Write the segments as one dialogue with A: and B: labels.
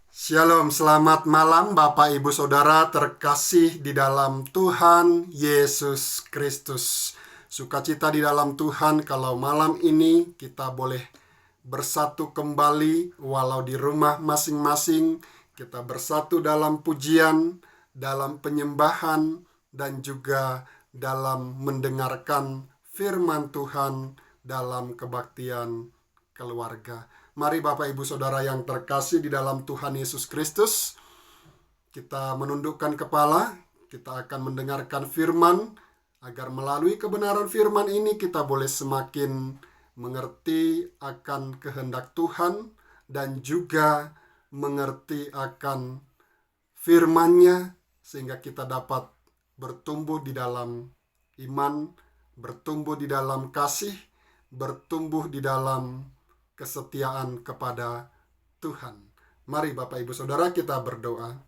A: Shalom, selamat malam Bapak Ibu Saudara terkasih di dalam Tuhan Yesus Kristus. Sukacita di dalam Tuhan kalau malam ini kita boleh bersatu kembali walau di rumah masing-masing. Kita bersatu dalam pujian, dalam penyembahan, dan juga dalam mendengarkan firman Tuhan dalam kebaktian keluarga. Mari Bapak Ibu Saudara yang terkasih di dalam Tuhan Yesus Kristus, kita menundukkan kepala, kita akan mendengarkan firman, agar melalui kebenaran firman ini kita boleh semakin mengerti akan kehendak Tuhan dan juga mengerti akan firman-Nya sehingga kita dapat bertumbuh di dalam iman, bertumbuh di dalam kasih, bertumbuh di dalam kesetiaan kepada Tuhan. Mari Bapak Ibu Saudara kita berdoa.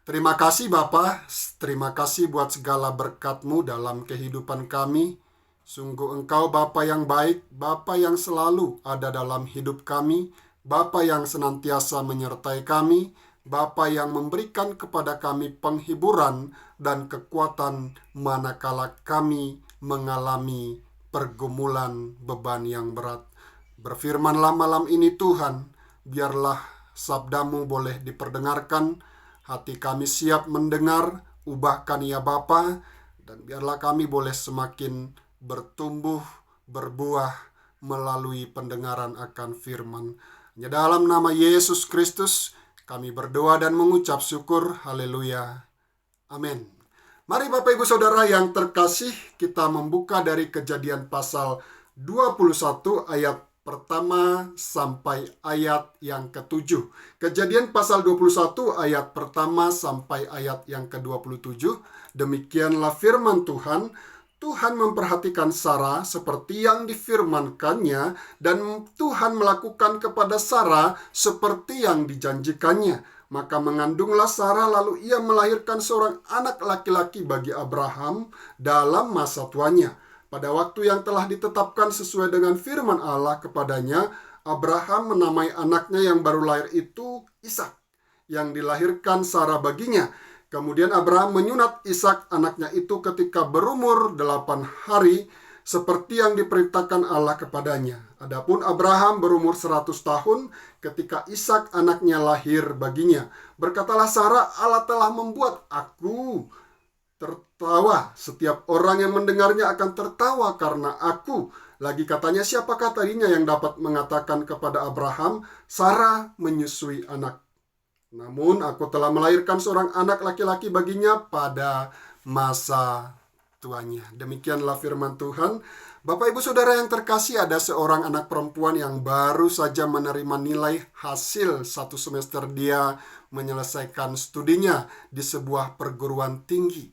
A: Terima kasih Bapa, terima kasih buat segala berkat-Mu dalam kehidupan kami. Sungguh Engkau Bapa yang baik, Bapa yang selalu ada dalam hidup kami, Bapa yang senantiasa menyertai kami, Bapa yang memberikan kepada kami penghiburan dan kekuatan manakala kami mengalami pergumulan beban yang berat. Berfirmanlah malam ini Tuhan, biarlah sabda-Mu boleh diperdengarkan, hati kami siap mendengar, ubahkan ya Bapa, dan biarlah kami boleh semakin bertumbuh, berbuah melalui pendengaran akan firman. Hanya dalam nama Yesus Kristus kami berdoa dan mengucap syukur, haleluya, amin. Mari Bapak Ibu Saudara yang terkasih, kita membuka dari Kejadian pasal 21 ayat pertama sampai ayat yang ke-7. Kejadian pasal 21 ayat pertama sampai ayat yang ke-27. Demikianlah firman Tuhan. Tuhan memperhatikan Sarah seperti yang difirmankannya, dan Tuhan melakukan kepada Sarah seperti yang dijanjikannya. Maka mengandunglah Sarah, lalu ia melahirkan seorang anak laki-laki bagi Abraham dalam masa tuanya. Pada waktu yang telah ditetapkan sesuai dengan firman Allah kepadanya, Abraham menamai anaknya yang baru lahir itu Ishak, yang dilahirkan Sarah baginya. Kemudian Abraham menyunat Ishak anaknya itu ketika berumur 8 hari, seperti yang diperintahkan Allah kepadanya. Adapun Abraham berumur 100 tahun ketika Ishak anaknya lahir baginya. Berkatalah Sarah, Allah telah membuat aku tertawa. Setiap orang yang mendengarnya akan tertawa karena aku. Lagi katanya, siapakah tadinya yang dapat mengatakan kepada Abraham, Sarah menyusui anak? Namun aku telah melahirkan seorang anak laki-laki baginya pada masa tuanya. Demikianlah firman Tuhan. Bapak Ibu Saudara yang terkasih, ada seorang anak perempuan yang baru saja menerima nilai hasil 1 semester dia menyelesaikan studinya di sebuah perguruan tinggi.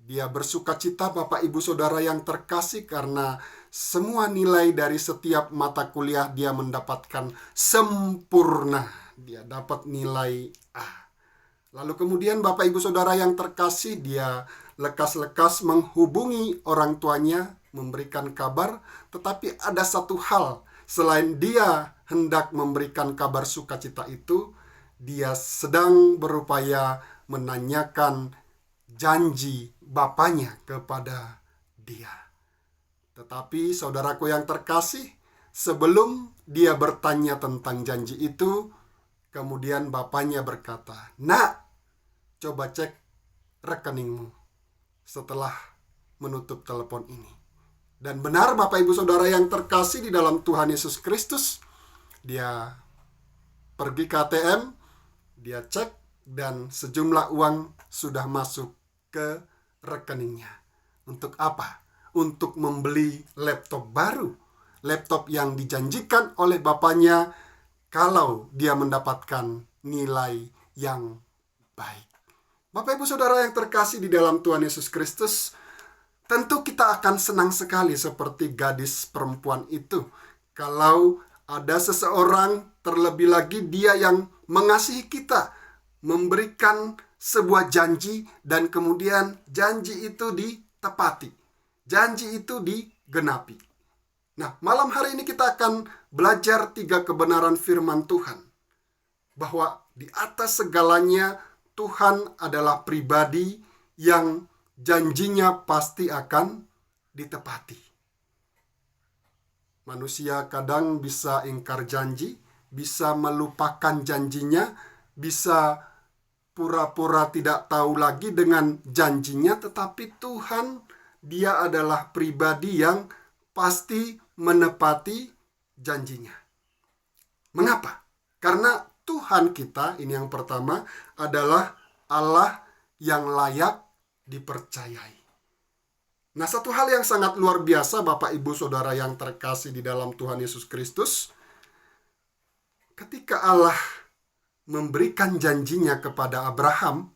A: Dia bersuka cita Bapak Ibu Saudara yang terkasih karena semua nilai dari setiap mata kuliah dia mendapatkan sempurna. Dia dapat nilai A. Lalu kemudian Bapak Ibu Saudara yang terkasih, dia lekas-lekas menghubungi orang tuanya, memberikan kabar. Tetapi ada satu hal, selain dia hendak memberikan kabar sukacita itu, dia sedang berupaya menanyakan janji bapaknya kepada dia. Tetapi saudaraku yang terkasih, sebelum dia bertanya tentang janji itu, kemudian bapaknya berkata, "Nak, coba cek rekeningmu setelah menutup telepon ini." Dan benar Bapak Ibu Saudara yang terkasih di dalam Tuhan Yesus Kristus, dia pergi ke ATM, dia cek, dan sejumlah uang sudah masuk ke rekeningnya. Untuk apa? Untuk membeli laptop baru. Laptop yang dijanjikan oleh bapaknya kalau dia mendapatkan nilai yang baik. Bapak Ibu Saudara yang terkasih di dalam Tuhan Yesus Kristus, tentu kita akan senang sekali seperti gadis perempuan itu. Kalau ada seseorang, terlebih lagi dia yang mengasihi kita, memberikan sebuah janji, dan kemudian janji itu ditepati, janji itu digenapi. Nah, malam hari ini kita akan belajar 3 kebenaran firman Tuhan. bahwa di atas segalanya Tuhan adalah pribadi yang janjinya pasti akan ditepati. Manusia kadang bisa ingkar janji, bisa melupakan janjinya, bisa pura-pura tidak tahu lagi dengan janjinya, tetapi Tuhan, Dia adalah pribadi yang pasti menepati janjinya. Mengapa? Karena Tuhan kita, ini yang pertama, adalah Allah yang layak dipercayai. Nah, satu hal yang sangat luar biasa, Bapak, Ibu, Saudara yang terkasih di dalam Tuhan Yesus Kristus, ketika Allah memberikan janjinya kepada Abraham,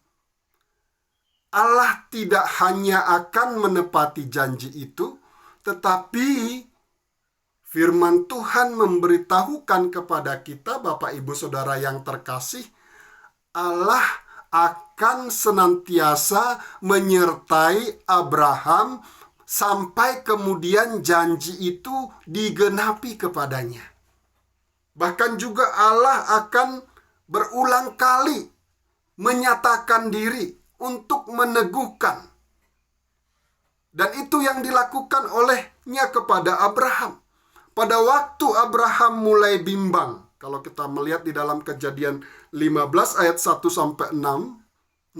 A: Allah tidak hanya akan menepati janji itu, tetapi firman Tuhan memberitahukan kepada kita, Bapak, Ibu, Saudara yang terkasih, Allah akan senantiasa menyertai Abraham sampai kemudian janji itu digenapi kepadanya. Bahkan juga Allah akan berulang kali menyatakan diri untuk meneguhkan. Dan itu yang dilakukan olehnya kepada Abraham. Pada waktu Abraham mulai bimbang, kalau kita melihat di dalam Kejadian 15 ayat 1-6, 16,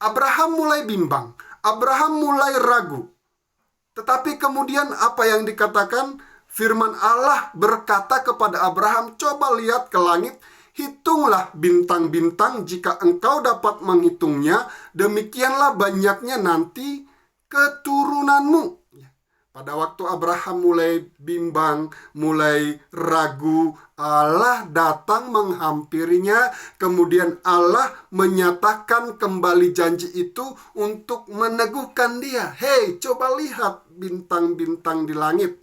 A: Abraham mulai bimbang, Abraham mulai ragu. Tetapi kemudian apa yang dikatakan? Firman Allah berkata kepada Abraham, coba lihat ke langit, hitunglah bintang-bintang, jika engkau dapat menghitungnya, demikianlah banyaknya nanti keturunanmu. Pada waktu Abraham mulai bimbang, mulai ragu, Allah datang menghampirinya. Kemudian Allah menyatakan kembali janji itu untuk meneguhkan dia. Hei, coba lihat bintang-bintang di langit.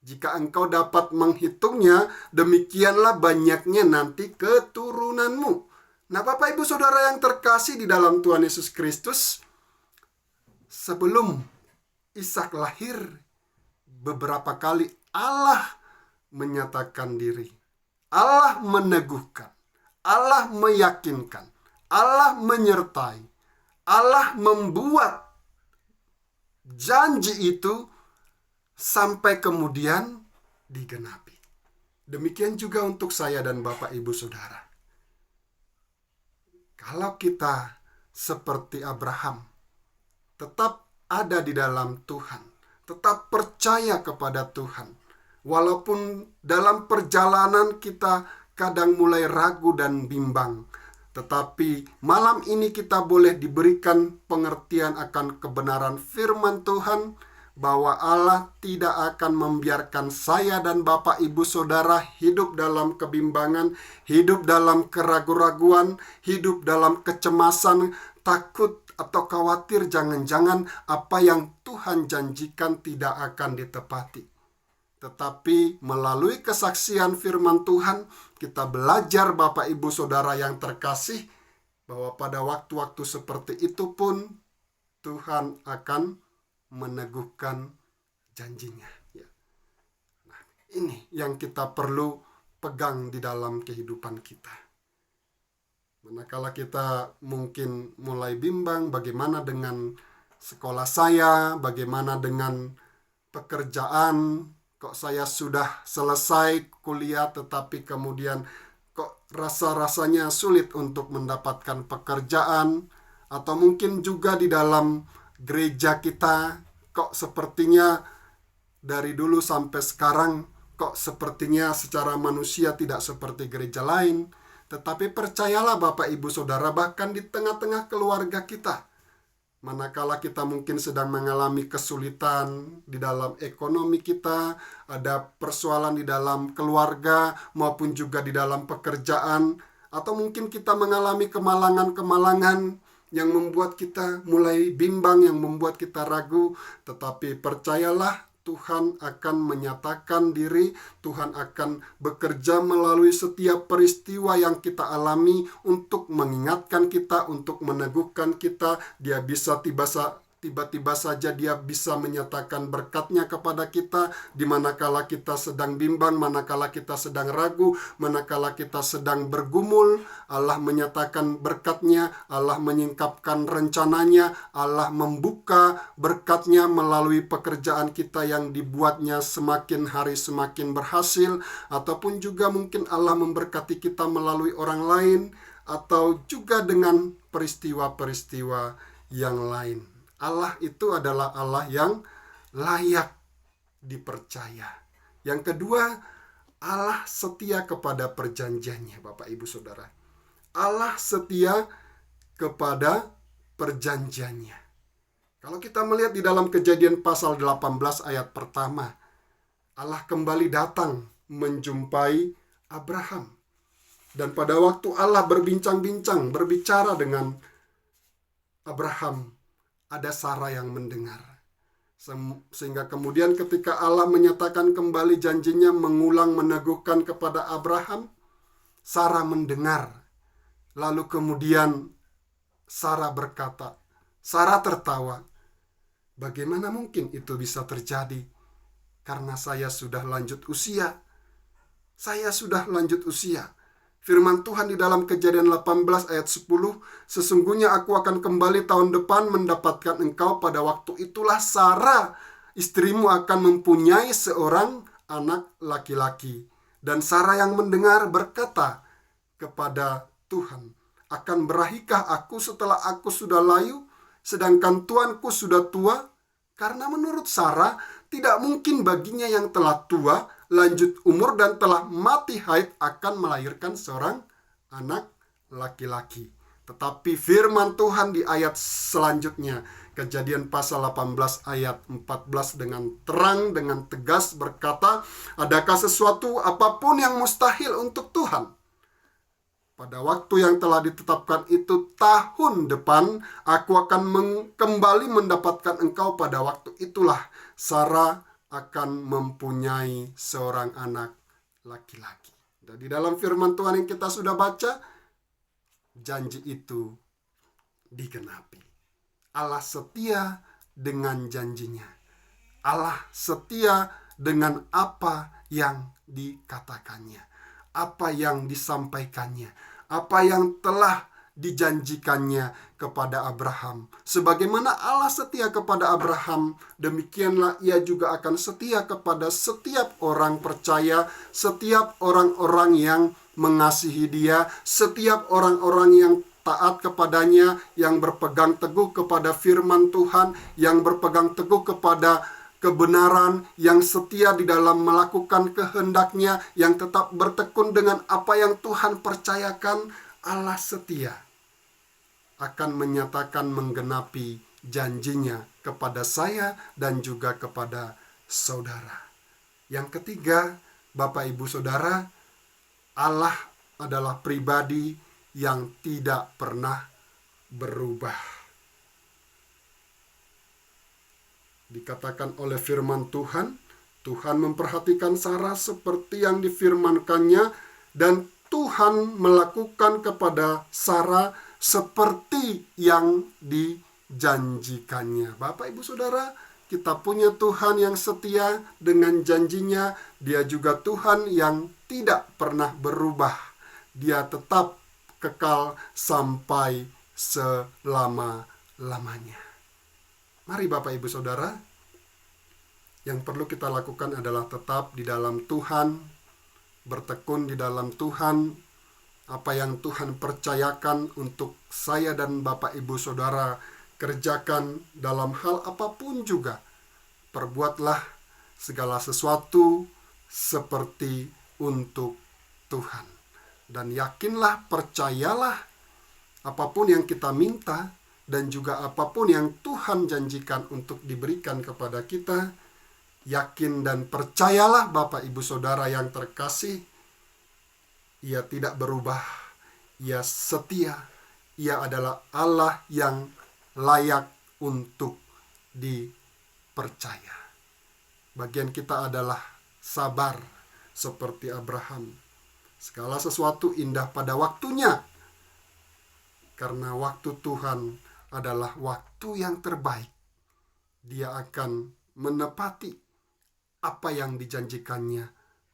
A: Jika engkau dapat menghitungnya, demikianlah banyaknya nanti keturunanmu. Nah, Bapak, Ibu, Saudara yang terkasih di dalam Tuhan Yesus Kristus, sebelum Ishak lahir, beberapa kali Allah menyatakan diri. Allah meneguhkan. Allah meyakinkan. Allah menyertai. Allah membuat janji itu sampai kemudian digenapi. Demikian juga untuk saya dan Bapak, Ibu, Saudara. Kalau kita seperti Abraham, tetap ada di dalam Tuhan, tetap percaya kepada Tuhan, walaupun dalam perjalanan kita kadang mulai ragu dan bimbang, tetapi malam ini kita boleh diberikan pengertian akan kebenaran firman Tuhan, bahwa Allah tidak akan membiarkan saya dan Bapak, Ibu, Saudara hidup dalam kebimbangan, hidup dalam keraguan-raguan, hidup dalam kecemasan, takut atau khawatir jangan-jangan apa yang Tuhan janjikan tidak akan ditepati. Tetapi melalui kesaksian firman Tuhan, kita belajar, Bapak, Ibu, Saudara yang terkasih, bahwa pada waktu-waktu seperti itu pun Tuhan akan meneguhkan janjinya. Nah, ini yang kita perlu pegang di dalam kehidupan kita. Manakala kita mungkin mulai bimbang, bagaimana dengan sekolah saya, bagaimana dengan pekerjaan, kok saya sudah selesai kuliah tetapi kemudian kok rasa-rasanya sulit untuk mendapatkan pekerjaan, atau mungkin juga di dalam gereja kita, kok sepertinya dari dulu sampai sekarang, kok sepertinya secara manusia tidak seperti gereja lain. Tetapi percayalah Bapak, Ibu, Saudara, bahkan di tengah-tengah keluarga kita, manakala kita mungkin sedang mengalami kesulitan di dalam ekonomi kita, ada persoalan di dalam keluarga maupun juga di dalam pekerjaan, atau mungkin kita mengalami kemalangan-kemalangan yang membuat kita mulai bimbang, yang membuat kita ragu, tetapi percayalah Tuhan akan menyatakan diri, Tuhan akan bekerja melalui setiap peristiwa yang kita alami untuk mengingatkan kita, untuk meneguhkan kita. Dia bisa tiba-tiba saja dia bisa menyatakan berkat-Nya kepada kita, di manakala kita sedang bimbang, manakala kita sedang ragu, manakala kita sedang bergumul. Allah menyatakan berkat-Nya, Allah menyingkapkan rencananya, Allah membuka berkat-Nya melalui pekerjaan kita yang dibuatnya semakin hari semakin berhasil, ataupun juga mungkin Allah memberkati kita melalui orang lain, atau juga dengan peristiwa-peristiwa yang lain. Allah itu adalah Allah yang layak dipercaya. Yang kedua, Allah setia kepada perjanjiannya, Bapak Ibu Saudara. Allah setia kepada perjanjiannya. Kalau kita melihat di dalam Kejadian pasal 18 ayat pertama, Allah kembali datang menjumpai Abraham. Dan pada waktu Allah berbincang-bincang, berbicara dengan Abraham, ada Sarah yang mendengar. Sehingga kemudian ketika Allah menyatakan kembali janjinya, mengulang meneguhkan kepada Abraham, Sarah mendengar. Lalu kemudian Sarah berkata, Sarah tertawa, bagaimana mungkin itu bisa terjadi? Karena saya sudah lanjut usia. Saya sudah lanjut usia. Firman Tuhan di dalam Kejadian 18 ayat 10, sesungguhnya aku akan kembali tahun depan mendapatkan engkau, pada waktu itulah Sarah istrimu akan mempunyai seorang anak laki-laki. Dan Sarah yang mendengar berkata kepada Tuhan, akan berahikah aku setelah aku sudah layu, sedangkan tuanku sudah tua? Karena menurut Sarah, tidak mungkin baginya yang telah tua, lanjut umur, dan telah mati haid akan melahirkan seorang anak laki-laki. Tetapi firman Tuhan di ayat selanjutnya, Kejadian pasal 18 ayat 14, dengan terang, dengan tegas berkata, adakah sesuatu apapun yang mustahil untuk Tuhan? Pada waktu yang telah ditetapkan itu, tahun depan aku akan kembali mendapatkan engkau, pada waktu itulah Sarah akan mempunyai seorang anak laki-laki. Dan di dalam firman Tuhan yang kita sudah baca, janji itu digenapi. Allah setia dengan janjinya. Allah setia dengan apa yang dikatakannya, apa yang disampaikannya, apa yang telah dijanjikannya kepada Abraham. Sebagaimana Allah setia kepada Abraham, demikianlah ia juga akan setia kepada setiap orang percaya, setiap orang-orang yang mengasihi dia, setiap orang-orang yang taat kepadanya, yang berpegang teguh kepada firman Tuhan, yang berpegang teguh kepada kebenaran, yang setia di dalam melakukan kehendaknya, yang tetap bertekun dengan apa yang Tuhan percayakan. Allah setia akan menyatakan menggenapi janjinya kepada saya dan juga kepada saudara. Yang ketiga, Bapak Ibu Saudara, Allah adalah pribadi yang tidak pernah berubah. Dikatakan oleh firman Tuhan, Tuhan memperhatikan Sarah seperti yang difirmankannya, dan Tuhan melakukan kepada Sarah seperti yang dijanjikannya. Bapak Ibu Saudara, kita punya Tuhan yang setia dengan janjinya. Dia juga Tuhan yang tidak pernah berubah. Dia tetap kekal sampai selama-lamanya. Mari Bapak Ibu Saudara, yang perlu kita lakukan adalah tetap di dalam Tuhan, bertekun di dalam Tuhan. Apa yang Tuhan percayakan untuk saya dan Bapak Ibu Saudara kerjakan dalam hal apapun juga. Perbuatlah segala sesuatu seperti untuk Tuhan. Dan yakinlah, percayalah, apapun yang kita minta dan juga apapun yang Tuhan janjikan untuk diberikan kepada kita, yakin dan percayalah Bapak Ibu Saudara yang terkasih, Ia tidak berubah, Ia setia, Ia adalah Allah yang layak untuk dipercaya. Bagian kita adalah sabar seperti Abraham. Segala sesuatu indah pada waktunya, karena waktu Tuhan adalah waktu yang terbaik. Dia akan menepati apa yang dijanjikannya,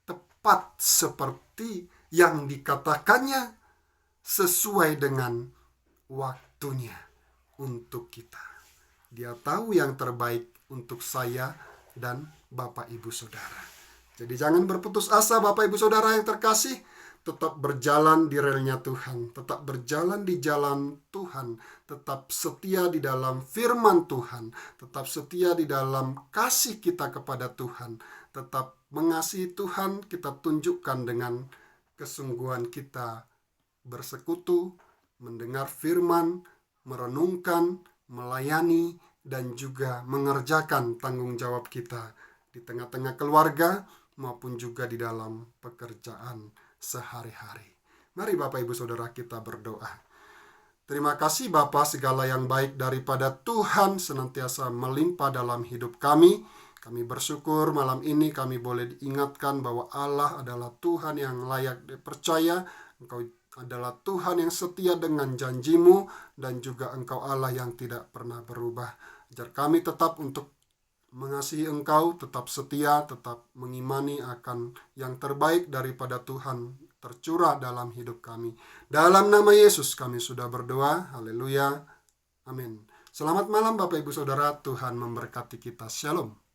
A: tepat seperti yang dikatakannya, sesuai dengan waktunya untuk kita. Dia tahu yang terbaik untuk saya dan Bapak Ibu Saudara. Jadi jangan berputus asa Bapak Ibu Saudara yang terkasih. Tetap berjalan di relnya Tuhan, tetap berjalan di jalan Tuhan, tetap setia di dalam firman Tuhan, tetap setia di dalam kasih kita kepada Tuhan, tetap mengasihi Tuhan. Kita tunjukkan dengan kesungguhan kita bersekutu, mendengar firman, merenungkan, melayani, dan juga mengerjakan tanggung jawab kita di tengah-tengah keluarga maupun juga di dalam pekerjaan sehari-hari. Mari Bapak Ibu Saudara kita berdoa. Terima kasih Bapa, segala yang baik daripada Tuhan senantiasa melimpah dalam hidup kami. Kami bersyukur malam ini kami boleh diingatkan bahwa Allah adalah Tuhan yang layak dipercaya. Engkau adalah Tuhan yang setia dengan janjimu, dan juga Engkau Allah yang tidak pernah berubah. Ajar kami tetap untuk mengasihi Engkau, tetap setia, tetap mengimani akan yang terbaik daripada Tuhan tercurah dalam hidup kami. Dalam nama Yesus kami sudah berdoa. Haleluya. Amin. Selamat malam Bapak Ibu Saudara. Tuhan memberkati kita. Shalom.